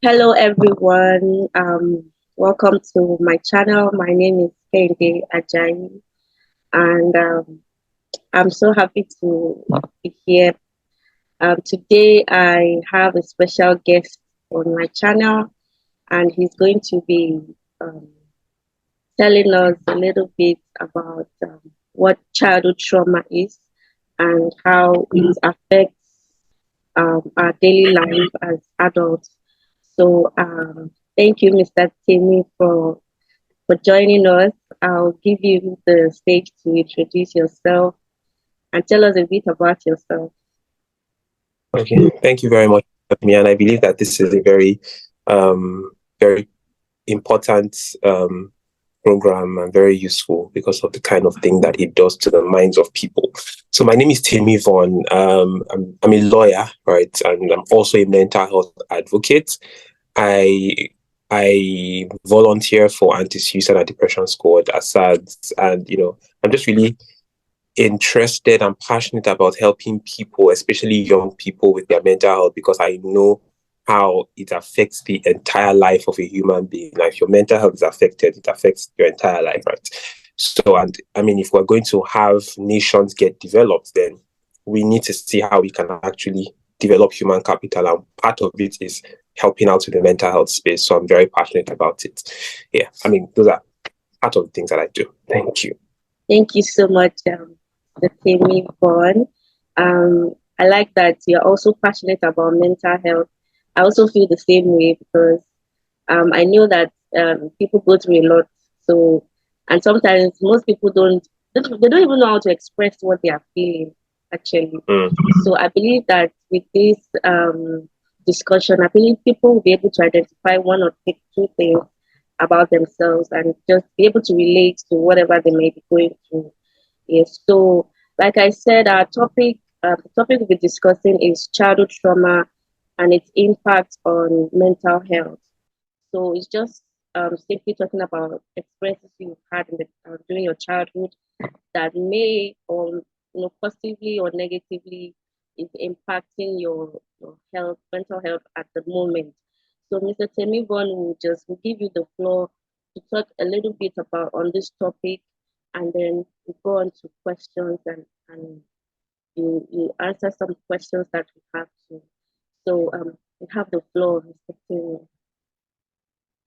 Hello, everyone. Welcome to my channel. My name is Kende Ajayi, and I'm so happy to be here. Today, I have a special guest on my channel, and he's going to be um, telling us a little bit about what childhood trauma is and how it affects our daily life as adults. So, thank you, Mr. Timmy, for joining us. I'll give you the stage to introduce yourself and tell us a bit about yourself. Okay, thank you very much, me. And I believe that this is a very important program and very useful because of the kind of thing that it does to the minds of people. So my name is Timmy Vaughan. I'm a lawyer, right, and I'm also a mental health advocate. I I volunteer for anti-suicide and depression squad, ASAD, and I'm just really interested and passionate about helping people, especially young people, with their mental health because I know how it affects the entire life of a human being. Now, if your mental health is affected, it affects your entire life, right? So, and I mean, if we're going to have nations get developed, then we need to see how we can actually develop human capital. And part of it is helping out with the mental health space. So I'm very passionate about it. Yeah, I mean, those are part of the things that I do. Thank you. Thank you so much, the Timmy Vaughan. I like that you're also passionate about mental health. I also feel the same way because I know that people go through a lot. So, and sometimes most people they don't even know how to express what they are feeling actually. Mm. So I believe that with this discussion, I believe people will be able to identify one or two things about themselves and just be able to relate to whatever they may be going through. Yes. So, like I said, the topic we'll be discussing is childhood trauma and its impact on mental health. So it's just simply talking about experiences you've had during your childhood that may or positively or negatively is impacting your health, mental health at the moment. So Mr. Temivon will give you the floor to talk a little bit about on this topic, and then we go on to questions and you answer some questions that we have to. So we have the floor, Mr. Temivon.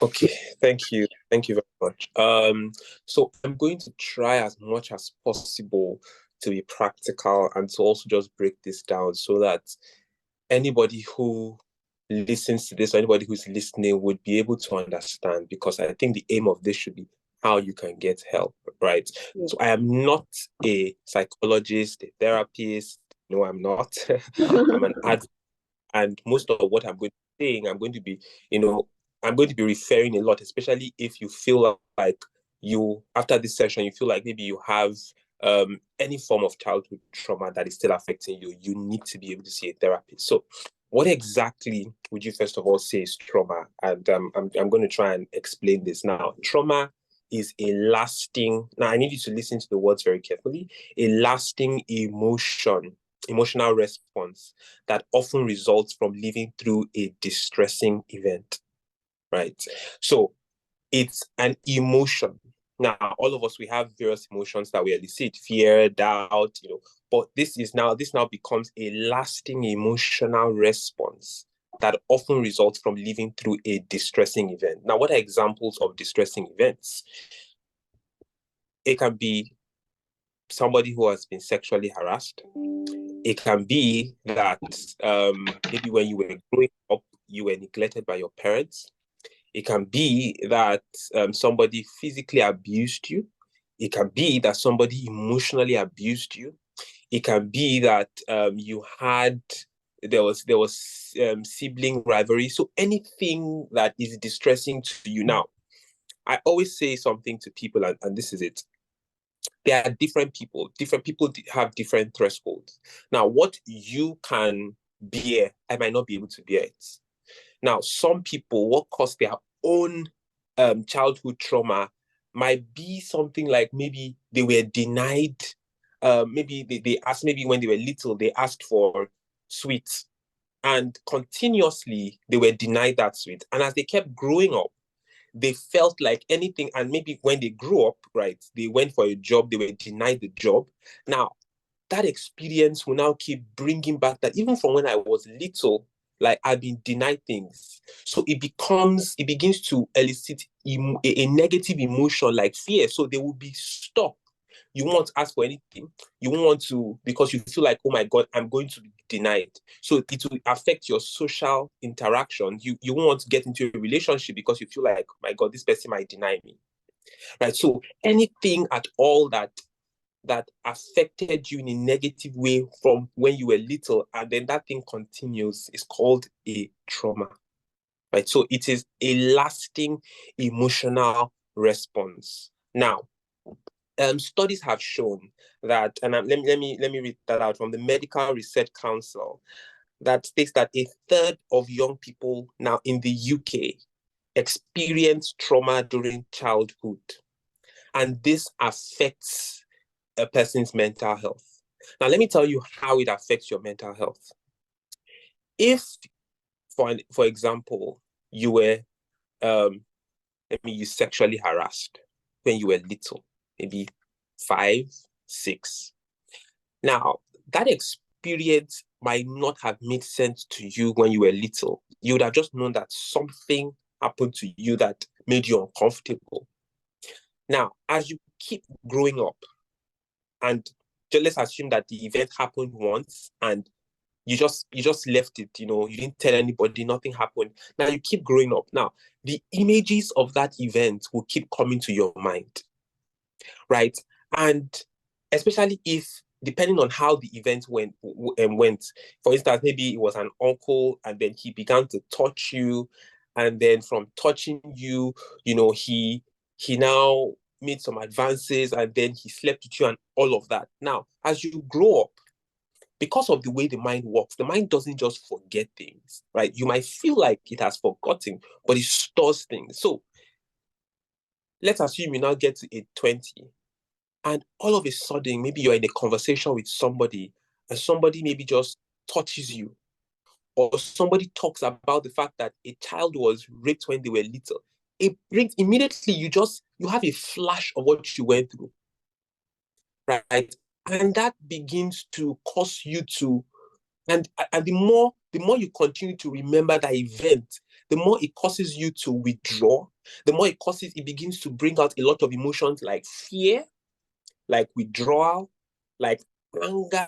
Okay, thank you. Thank you very much. So I'm going to try as much as possible to be practical and to also just break this down so that anybody who listens to this or anybody who's listening would be able to understand, because I think the aim of this should be how you can get help, right? So I am not a psychologist, a therapist. No, I'm not. I'm an advocate, and most of what I'm going to be saying, you know, I'm going to be referring a lot, especially if you feel like you, after this session, you feel like maybe you have any form of childhood trauma that is still affecting you. You need to be able to see a therapist. So, what exactly would you first of all say is trauma? And I'm going to try and explain this now. Trauma is a lasting. Now, I need you to listen to the words very carefully. A lasting emotional response that often results from living through a distressing event, right? So it's an emotion. Now, all of us, we have various emotions that we elicit: fear, doubt, but this now becomes a lasting emotional response that often results from living through a distressing event. Now, what are examples of distressing events? It can be somebody who has been sexually harassed. It can be that maybe when you were growing up, you were neglected by your parents. It can be that somebody physically abused you. It can be that somebody emotionally abused you. It can be that you had there was sibling rivalry. So anything that is distressing to you. Now, I always say something to people, and this is it: there are different people. Different people have different thresholds. Now, what you can bear, I might not be able to bear it. Now, some people, what caused their own childhood trauma might be something like maybe they were denied. Maybe they asked, maybe when they were little, they asked for sweets. And continuously, they were denied that sweet. And as they kept growing up, they felt like anything. And maybe when they grew up, right, they went for a job, they were denied the job. Now, that experience will now keep bringing back that even from when I was little, like I've been denied things. So it begins to elicit a negative emotion like fear. So they will be stuck. You won't want to ask for anything. You won't want to, because you feel like, oh my God, I'm going to be denied. So it will affect your social interaction. You won't want to get into a relationship because you feel like, oh my God, this person might deny me. Right. So anything at all that affected you in a negative way from when you were little, and then that thing continues, is called a trauma. Right. So it is a lasting emotional response. Now, studies have shown that, and let me read that out from the Medical Research Council, that states that a third of young people now in the UK experience trauma during childhood, and this affects a person's mental health. Now, let me tell you how it affects your mental health. If, for example, you were, let me use sexually harassed when you were little, maybe 5, 6. Now, that experience might not have made sense to you when you were little. You would have just known that something happened to you that made you uncomfortable. Now, as you keep growing up, and let's assume that the event happened once and you just left it, you didn't tell anybody, nothing happened. Now you keep growing up. Now, the images of that event will keep coming to your mind, right? And especially if, depending on how the event went, for instance, maybe it was an uncle and then he began to touch you, and then from touching you, he now made some advances, and then he slept with you and all of that. Now, as you grow up, because of the way the mind works, the mind doesn't just forget things, right? You might feel like it has forgotten, but it stores things. So let's assume you now get to age 20, and all of a sudden, maybe you're in a conversation with somebody, and somebody maybe just touches you, or somebody talks about the fact that a child was raped when they were little. It brings immediately, you have a flash of what you went through, right? And that begins to cause you to, and the more you continue to remember that event, the more it causes you to withdraw, the more it begins to bring out a lot of emotions like fear, like withdrawal, like anger.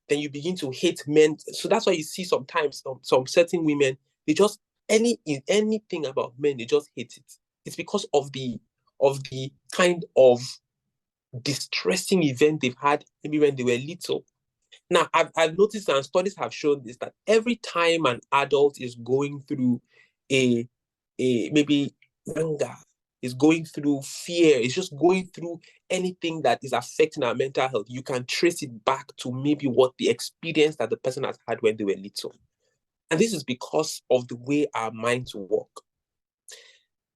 Then you begin to hate men. So that's why you see sometimes some certain women, they just, anything about men, they just hate it. It's because of the kind of distressing event they've had maybe when they were little. Now, I've noticed, and studies have shown this, that every time an adult is going through a maybe anger, is going through fear, is just going through anything that is affecting our mental health, you can trace it back to maybe what the experience that the person has had when they were little. And this is because of the way our minds work,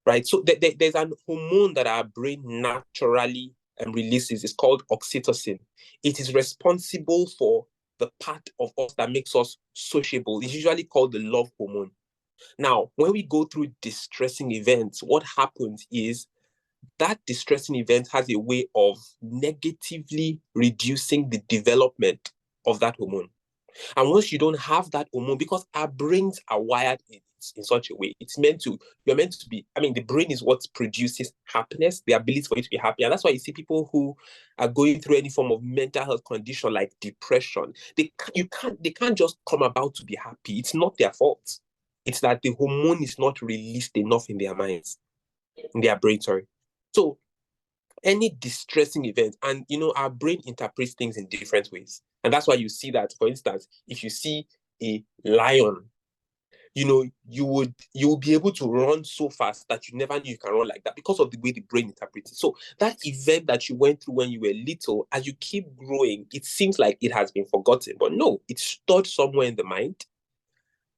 right? So there's an hormone that our brain naturally releases. It's called oxytocin. It is responsible for the part of us that makes us sociable. It's usually called the love hormone. Now, when we go through distressing events, what happens is that distressing event has a way of negatively reducing the development of that hormone. And once you don't have that hormone, because our brains are wired in such a way, you're meant to be, I mean, the brain is what produces happiness, the ability for you to be happy. And that's why you see people who are going through any form of mental health condition like depression, they can't just come about to be happy. It's not their fault. It's that the hormone is not released enough in their minds, in their brain, sorry. So any distressing event, and our brain interprets things in different ways, and that's why you see that, for instance, if you see a lion, you will be able to run so fast that you never knew you can run like that, because of the way the brain interprets it. So that event that you went through when you were little, as you keep growing, it seems like it has been forgotten, but no, it's stored somewhere in the mind,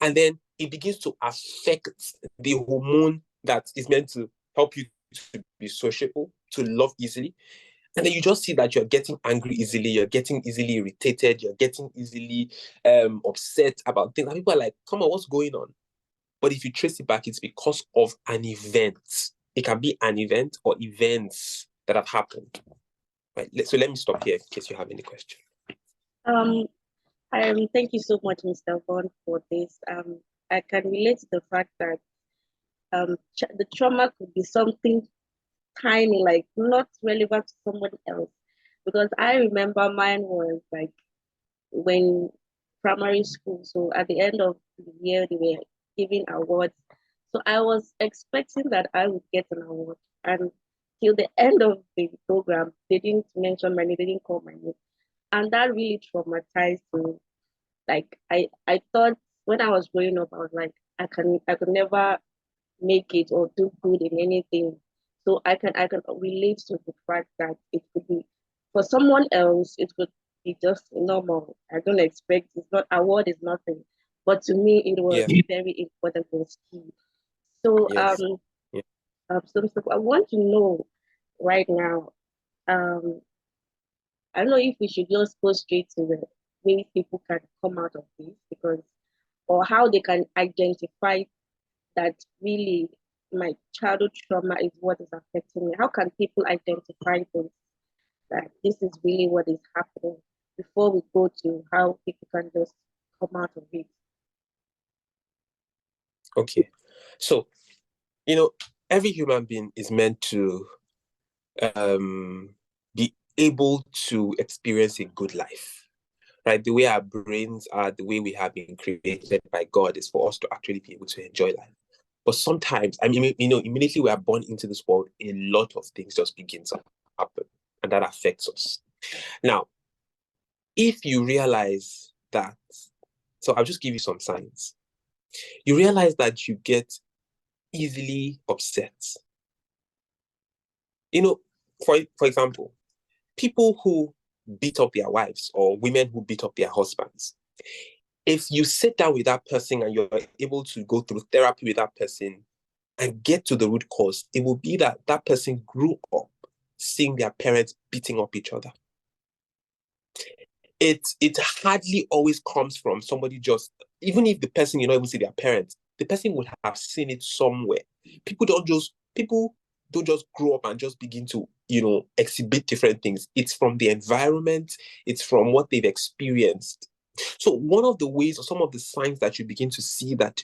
and then it begins to affect the hormone that is meant to help you to be sociable, to love easily. And then you just see that you're getting angry easily, you're getting easily irritated, you're getting easily upset about things. And people are like, come on, what's going on? But if you trace it back, it's because of an event. It can be an event or events that have happened. Right. So let me stop here in case you have any question. Um, Thank you so much, Mr. Vaughan, for this. I can relate to the fact that the trauma could be something tiny, like not relevant to someone else. Because I remember mine was like when primary school. So at the end of the year, they were giving awards. So I was expecting that I would get an award. And till the end of the program, they didn't mention my name, they didn't call my name. And that really traumatized me. Like I thought when I was growing up, I was like, I could never make it or do good in anything. So I can relate to the fact that it could be for someone else, it could be just normal. I don't expect it's not award is nothing. But to me it was Yeah. very important and key. So Yes. Yeah. so I want to know right now, um I don't know if we should just go straight to the way people can come out of this because or how they can identify that really my childhood trauma is what is affecting me? How can people identify this, that this is really what is happening before we go to how people can just come out of it? Okay. So, every human being is meant to um, be able to experience a good life, right? The way our brains are, the way we have been created by God is for us to actually be able to enjoy life. But sometimes, I mean, immediately we are born into this world, a lot of things just begin to happen, and that affects us. Now, if you realize that, so I'll just give you some signs. You realize that you get easily upset. You know, for example, people who beat up their wives or women who beat up their husbands, if you sit down with that person and you're able to go through therapy with that person and get to the root cause, it will be that that person grew up seeing their parents beating up each other. It hardly always comes from somebody just, even if the person you know even see their parents, the person would have seen it somewhere. People don't just grow up and just begin to exhibit different things. It's from the environment, it's from what they've experienced. So one of the ways or some of the signs that you begin to see that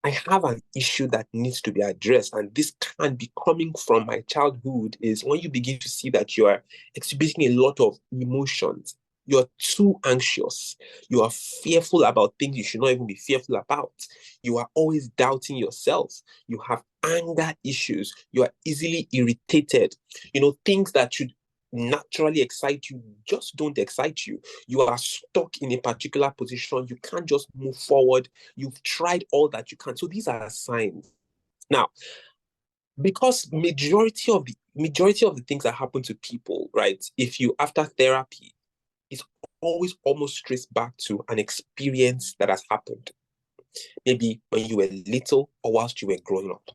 I have an issue that needs to be addressed, and this can be coming from my childhood, is when you begin to see that you are exhibiting a lot of emotions. You're too anxious. You are fearful about things you should not even be fearful about. You are always doubting yourself. You have anger issues. You are easily irritated. Things that should naturally excite you just don't excite you. You are stuck in a particular position. You can't just move forward. You've tried all that you can. So these are signs. Now, because majority of the things that happen to people, right? If you after therapy, it's always almost traced back to an experience that has happened. Maybe when you were little or whilst you were growing up.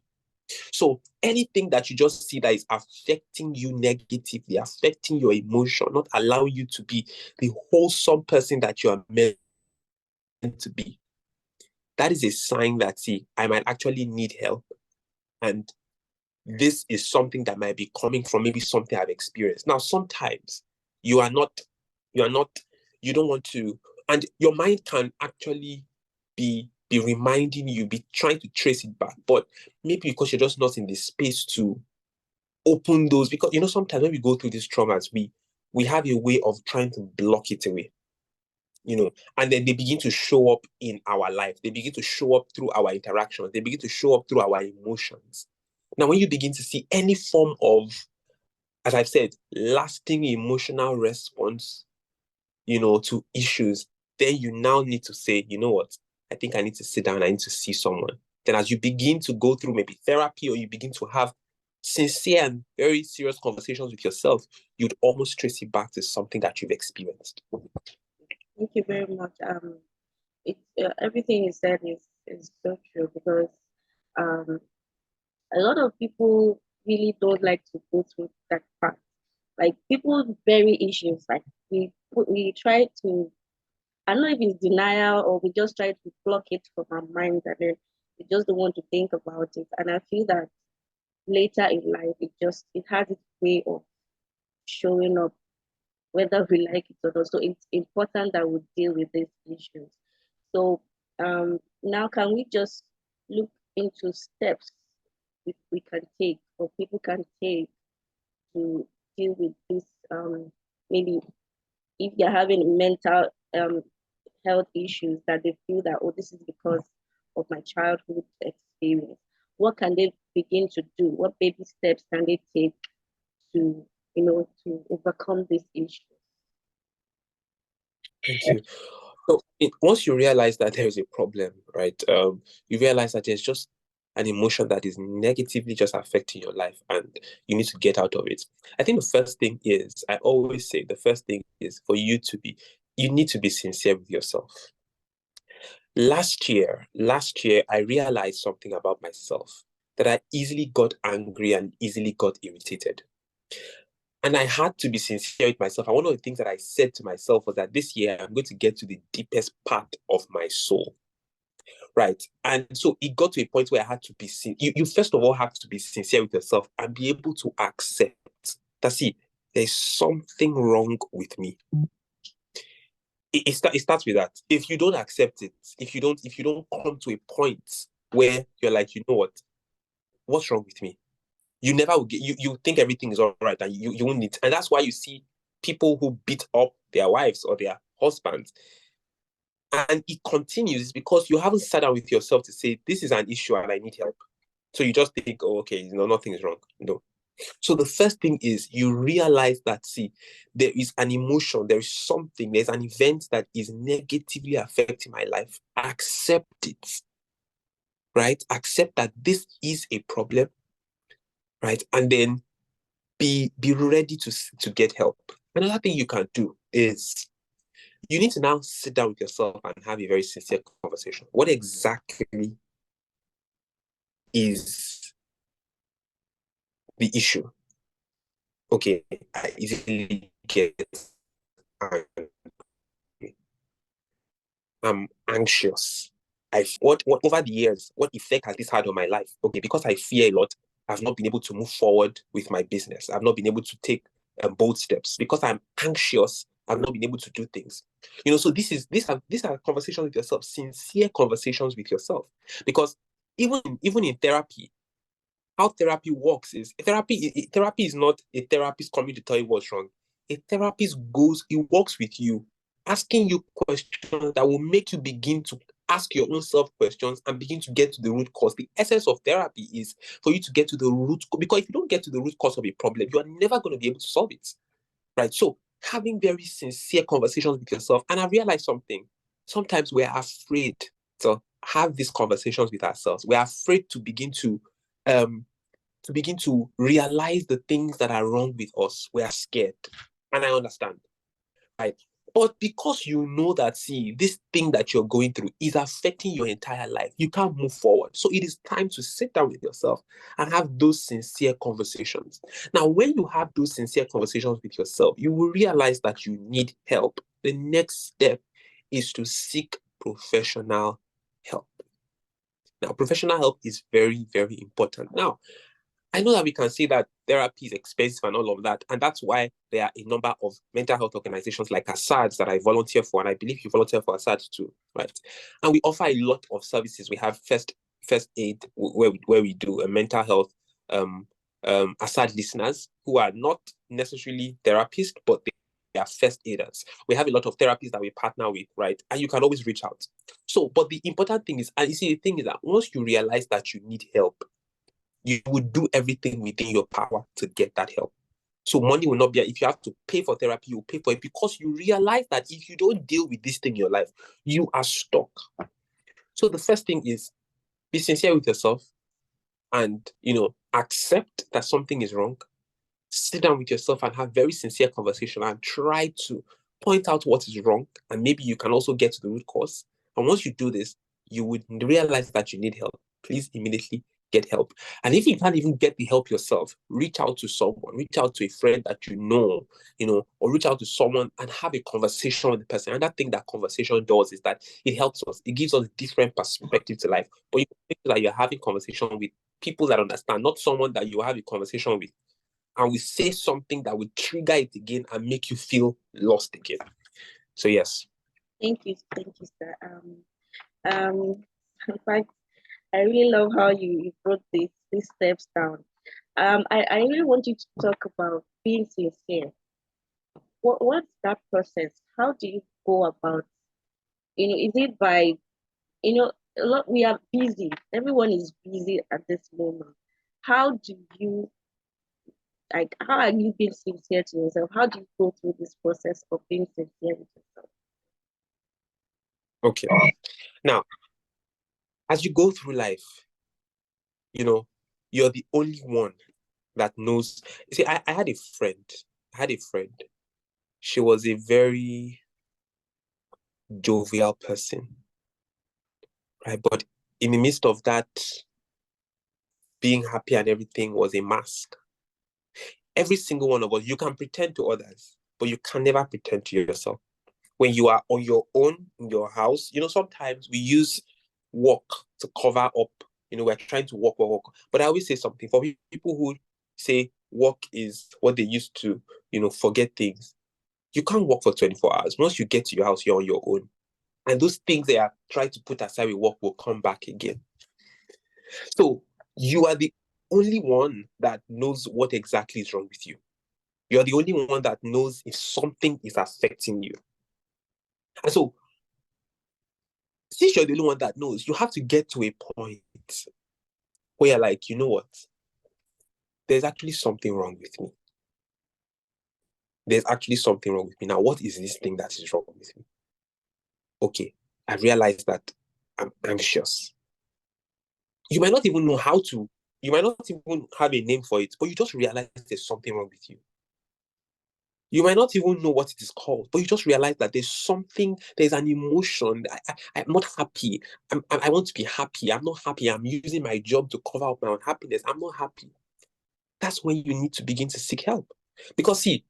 So anything that you just see that is affecting you negatively, affecting your emotion, not allowing you to be the wholesome person that you are meant to be, that is a sign that, see, I might actually need help. And this is something that might be coming from maybe something I've experienced. Now, sometimes you are not, you are not, you don't want to, and your mind can actually be reminding you, be trying to trace it back, but maybe because you're just not in the space to open those, because sometimes when we go through these traumas, we have a way of trying to block it away, and then they begin to show up in our life. They begin to show up through our interactions. They begin to show up through our emotions. Now, when you begin to see any form of, as I've said, lasting emotional response, to issues, then you now need to say, you know what? I think I need to sit down. I need to see someone. Then as you begin to go through maybe therapy, or you begin to have sincere and very serious conversations with yourself, you'd almost trace it back to something that you've experienced. Thank you very much. Everything you said is so true because um, a lot of people really don't like to go through that part Like people bury issues. Like we try to, I don't know if it's denial or we just try to block it from our minds and then we just don't want to think about it. And I feel that later in life it has its way of showing up whether we like it or not. So it's important that we deal with these issues. So now can we just look into steps we can take or people can take to deal with this maybe if they're having mental health issues that they feel that, oh, this is because of my childhood experience. What can they begin to do? What baby steps can they take to, to overcome this issue? Thank you. So once you realize that there is a problem, right? You realize that there's just an emotion that is negatively just affecting your life and you need to get out of it. I think the first thing is, I always say the first thing is for you need to be sincere with yourself. Last year, I realized something about myself that I easily got angry and easily got irritated. And I had to be sincere with myself. And one of the things that I said to myself was that this year I'm going to get to the deepest part of my soul. Right. And so it got to a point where I had to be you first of all have to be sincere with yourself and be able to accept that see, there's something wrong with me. It starts with that. If you don't accept it, if you don't come to a point where you're like, you know what's wrong with me? You never will get you think everything is all right and you won't need. And that's why you see people who beat up their wives or their husbands. And it continues because you haven't sat down with yourself to say, this is an issue and I need help. So you just think, oh, okay, nothing is wrong. No. So the first thing is you realize that, see, there is an emotion, there's an event that is negatively affecting my life. Accept it, right? Accept that this is a problem, right? And then be ready to get help. Another thing you can do is you need to now sit down with yourself and have a very sincere conversation. What exactly is the issue? Okay, I easily get angry. I'm anxious. What over the years, what effect has this had on my life? Okay, because I fear a lot, I've not been able to move forward with my business. I've not been able to take bold steps because I'm anxious. I've not been able to do things. So these are conversations with yourself, sincere conversations with yourself. Because even in therapy, how therapy works is therapy is not a therapist coming to tell you what's wrong. A therapist works with you, asking you questions that will make you begin to ask your own self questions and begin to get to the root cause. The essence of therapy is for you to get to the root, because if you don't get to the root cause of a problem, you are never going to be able to solve it. Right? So having very sincere conversations with yourself. And I realized something. Sometimes we're afraid to have these conversations with ourselves. We're afraid um to begin to realize the things that are wrong with us. We are scared. And I understand. Right. But because you know that, see, this thing that you're going through is affecting your entire life, you can't move forward. So it is time to sit down with yourself and have those sincere conversations. Now, when you have those sincere conversations with yourself, you will realize that you need help. The next step is to seek professional help. Now, professional help is very, very important. Now, I know that we can say that therapy is expensive and all of that, and that's why there are a number of mental health organizations like ASAD that I volunteer for, and I believe you volunteer for ASAD too, right? And we offer a lot of services. We have first aid where we do a mental health ASAD listeners who are not necessarily therapists, but they are first aiders. We have a lot of therapists that we partner with, right? And you can always reach out. So, but the important thing is, and you see, the thing is that once you realize that you need help, you would do everything within your power to get that help. So money will not be, if you have to pay for therapy, you pay for it because you realize that if you don't deal with this thing in your life, you are stuck. So the first thing is be sincere with yourself and, accept that something is wrong. Sit down with yourself and have very sincere conversation and try to point out what is wrong. And maybe you can also get to the root cause. And once you do this, you would realize that you need help. Please immediately get help. And if you can't even get the help yourself, reach out to someone, reach out to a friend that or reach out to someone and have a conversation with the person. And that thing that conversation does is that it helps us. It gives us a different perspective to life. But you make sure that you're having conversation with people that understand, not someone that you have a conversation with and we say something that will trigger it again and make you feel lost again. So yes. Thank you, sir. In fact, I really love how you brought these steps down. I really want you to talk about being sincere. What's that process? How do you go about? Is it by a lot we are busy. Everyone is busy at this moment. How do you how are you being sincere to yourself? How do you go through this process of being sincere with yourself? Okay. Now, as you go through life, you're the only one that knows. See, I had a friend. I had a friend. She was a very jovial person, right? But in the midst of that, being happy and everything was a mask. Every single one of us, you can pretend to others, but you can never pretend to yourself. When you are on your own in your house, sometimes we use work to cover up. We're trying to work. But I always say something for people who say work is what they used to, forget things. You can't work for 24 hours. Once you get to your house, you're on your own. And those things they are trying to put aside with work will come back again. So you are the only one that knows what exactly is wrong with you. You're the only one that knows if something is affecting you. And so, since you're the only one that knows, you have to get to a point where you're like, you know what? There's actually something wrong with me. There's actually something wrong with me. Now, what is this thing that is wrong with me? Okay, I realized that I'm anxious. You might not even know how to, you might not even have a name for it, but you just realize there's something wrong with you. You might not even know what it is called, but you just realize that there's an emotion. I'm not happy. I want to be happy. I'm not happy. I'm using my job to cover up my unhappiness. I'm not happy. That's when you need to begin to seek help. Because see,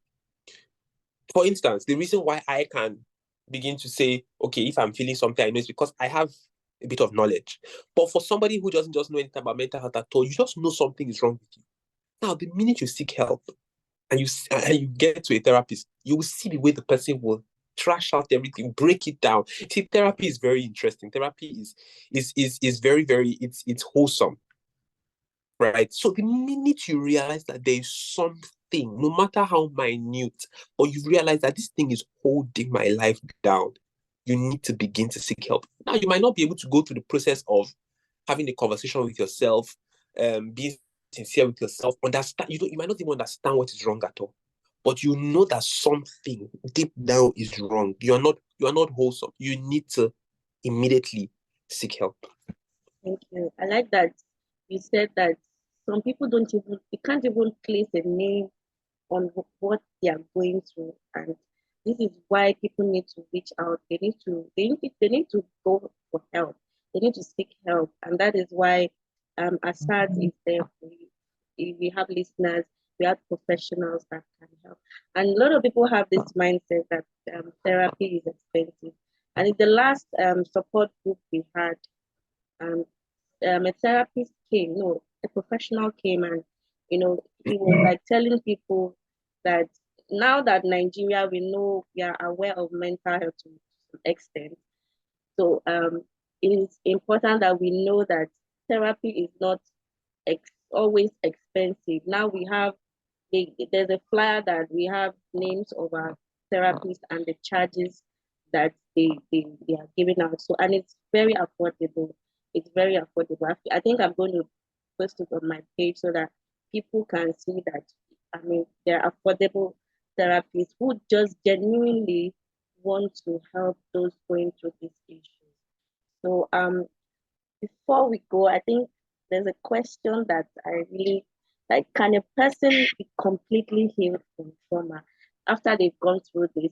for instance, the reason why I can begin to say, okay, if I'm feeling something, I know it's because I have a bit of knowledge. But for somebody who doesn't just know anything about mental health at all, you just know something is wrong with you. Now, the minute you seek help, and you get to a therapist, you will see the way the person will trash out everything, break it down. See, therapy is very interesting. Therapy is very, very it's wholesome, right? So the minute you realize that there is something, no matter how minute, or you realize that this thing is holding my life down, you need to begin to seek help. Now, you might not be able to go through the process of having a conversation with yourself, being sincere with yourself, understand. You might not even understand what is wrong at all, but you know that something deep down is wrong. You are not wholesome. You need to immediately seek help. Thank you. I like that you said that some people don't even, they can't even place a name on what they are going through, and this is why people need to reach out. They need to go for help. They need to seek help, and that is why Assad is there for you. If we have listeners, we have professionals that can help, and a lot of people have this mindset that therapy is expensive. And in the last support group we had, um, a therapist came, no, a professional came, and he was like telling people that now that Nigeria, we know, we are aware of mental health to some extent. So it is important that we know that therapy is not always expensive. Now we have there's a flyer that we have names of our therapists and the charges that they are giving out. So, and it's very affordable. It's very affordable. I think I'm going to post it on my page so that people can see that. I mean, they're affordable therapists who just genuinely want to help those going through these issues. So, before we go, I think there's a question that I really like. Can a person be completely healed from trauma after they've gone through this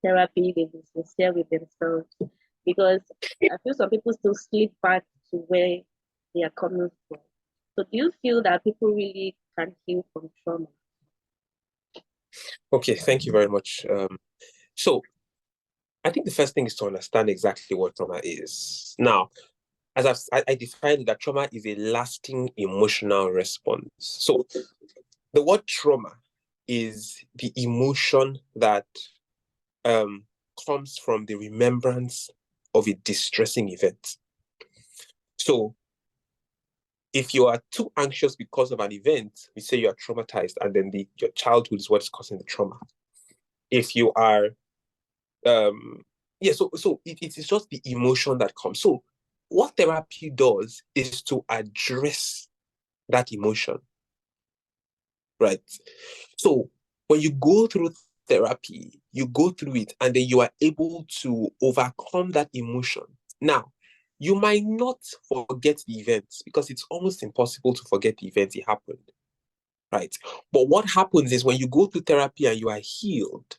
therapy, they've been sincere with themselves? Because I feel some people still slip back to where they are coming from. So do you feel that people really can heal from trauma? Okay, thank you very much. So I think the first thing is to understand exactly what trauma is. Now, I defined that trauma is a lasting emotional response. So the word trauma is the emotion that um, comes from the remembrance of a distressing event. So if you are too anxious because of an event, we say you are traumatized, and then your childhood is what is causing the trauma. If you are yeah, so it is just the emotion that comes. So what therapy does is to address that emotion, right? So when you go through therapy, you go through it and then you are able to overcome that emotion. Now, you might not forget the events because it's almost impossible to forget the event it happened, right? But what happens is when you go through therapy and you are healed,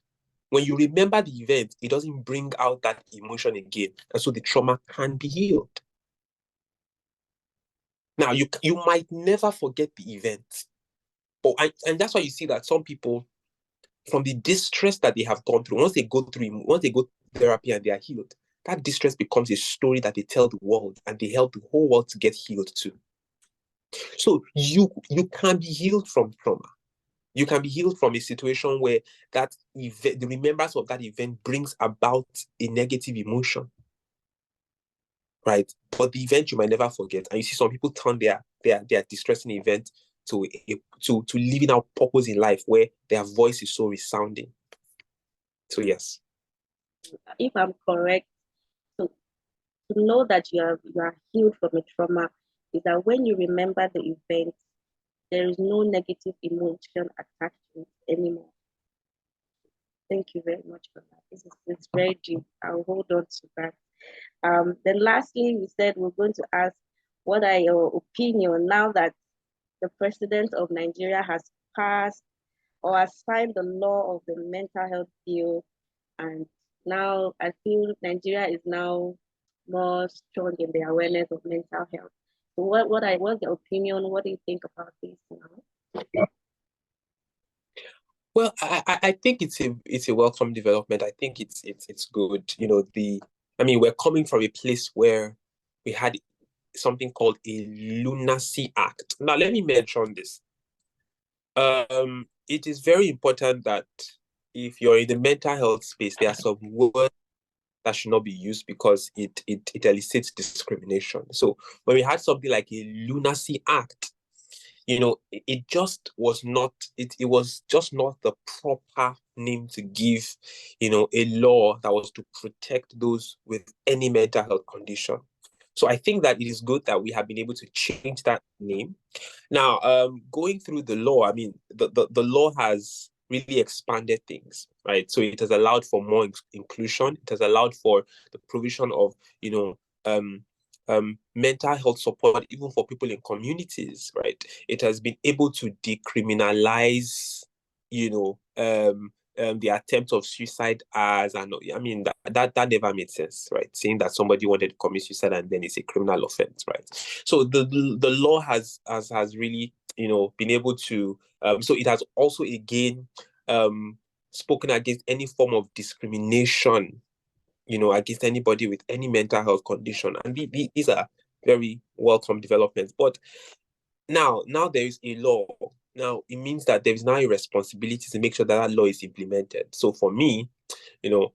when you remember the event, it doesn't bring out that emotion again. And so the trauma can be healed. Now, you might never forget the event. And that's why you see that some people, from the distress that they have gone through, once they go therapy and they are healed, that distress becomes a story that they tell the world and they help the whole world to get healed too. So you can be healed from trauma. You can be healed from a situation where that event, the remembrance of that event brings about a negative emotion, right? But the event you might never forget. And you see some people turn their distressing event to living out purpose in life where their voice is so resounding. So yes. If I'm correct, so to know that you are healed from a trauma is that when you remember the event, there is no negative emotion attached to it anymore. Thank you very much for that. It's very deep. I'll hold on to that. Then lastly, we said we're going to ask what are your opinion now that the president of Nigeria has passed or has signed the law of the mental health bill, and now I feel Nigeria is now more strong in the awareness of mental health. So what's your opinion? What do you think about this now? Well, I think it's a welcome development. I think it's good. I mean, we're coming from a place where we had something called a lunacy act. Now, let me mention this. It is very important that if you're in the mental health space, there are some words that should not be used because it elicits discrimination. So when we had something like a lunacy act, it just was not it was just not the proper name to give, a law that was to protect those with any mental health condition. So I think that it is good that we have been able to change that name. Now, going through the law, I mean, the law has really expanded things, right? So it has allowed for more inclusion. It has allowed for the provision of, mental health support, even for people in communities, right? It has been able to decriminalize, the attempt of suicide as an, I mean, that never made sense, right? Saying that somebody wanted to commit suicide and then it's a criminal offense, right? So the law has really, been able to, so it has also again spoken against any form of discrimination, against anybody with any mental health condition. And these are very welcome developments. But now there is a law. Now it means that there is now a responsibility to make sure that law is implemented. So for me, you know,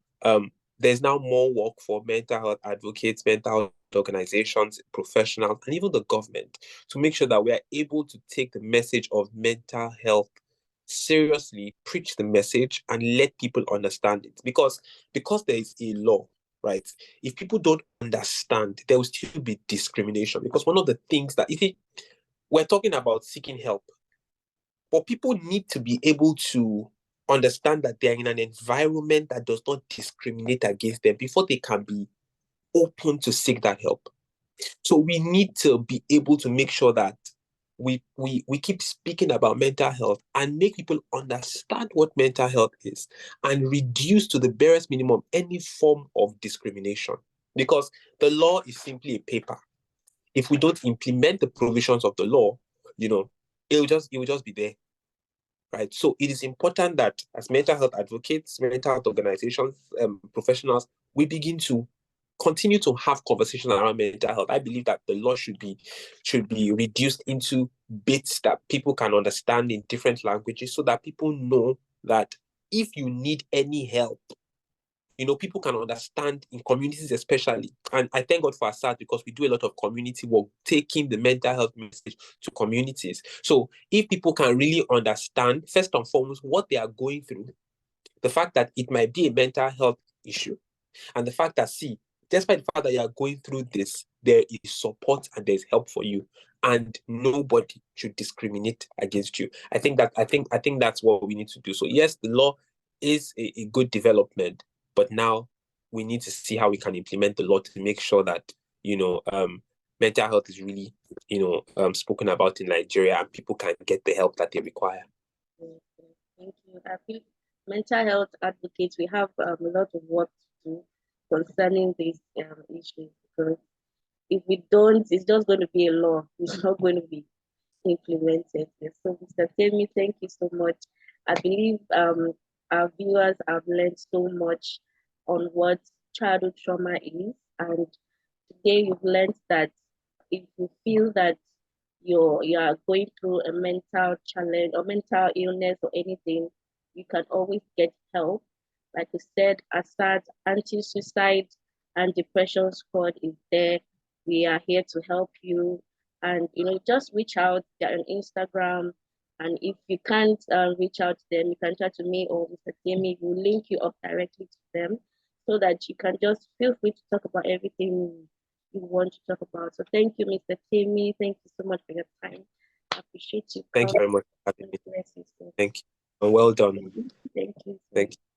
there's now more work for mental health advocates, mental health organizations, professionals, and even the government to make sure that we are able to take the message of mental health seriously, preach the message, and let people understand it. Because there is a law, right? If people don't understand, there will still be discrimination. Because one of the things that, you see, we're talking about seeking help, but people need to be able to understand that they're in an environment that does not discriminate against them before they can be open to seek that help. So we need to be able to make sure that we keep speaking about mental health and make people understand what mental health is and reduce to the barest minimum any form of discrimination. Because the law is simply a paper. if we don't implement the provisions of the law, it will just be there. Right. So it is important that as mental health advocates, mental health organizations, professionals, we begin to continue to have conversations around mental health. I believe that the law should be reduced into bits that people can understand in different languages, so that people know that if you need any help, people can understand in communities especially. And I thank God for ASAD, because we do a lot of community work, taking the mental health message to communities. So if people can really understand, first and foremost, what they are going through, the fact that it might be a mental health issue, and the fact that, see, despite the fact that you are going through this, there is support and there's help for you, and nobody should discriminate against you. I think that's what we need to do. So yes, the law is a good development, but now we need to see how we can implement the law to make sure that mental health is really spoken about in Nigeria, and people can get the help that they require. Thank you. I feel mental health advocates, we have a lot of work to do concerning these issues, because if we don't, it's just going to be a law. It's not going to be implemented. So, Mr. Temi, thank you so much. I believe our viewers have learned so much on what childhood trauma is, and today you've learned that if you feel that you are going through a mental challenge or mental illness or anything, you can always get help. Like you said, ASAD anti-suicide and depression squad is there. We are here to help you, and just reach out. They're on Instagram, and if you can't reach out to them, you can chat to me or Mr. Temi. We'll link you up directly to them, so that you can just feel free to talk about everything you want to talk about. So thank you, Mr. Temi. Thank you so much for your time. I appreciate you. Thank you very much for having me. Bless you. Thank you. Well done. Thank you. Thank you.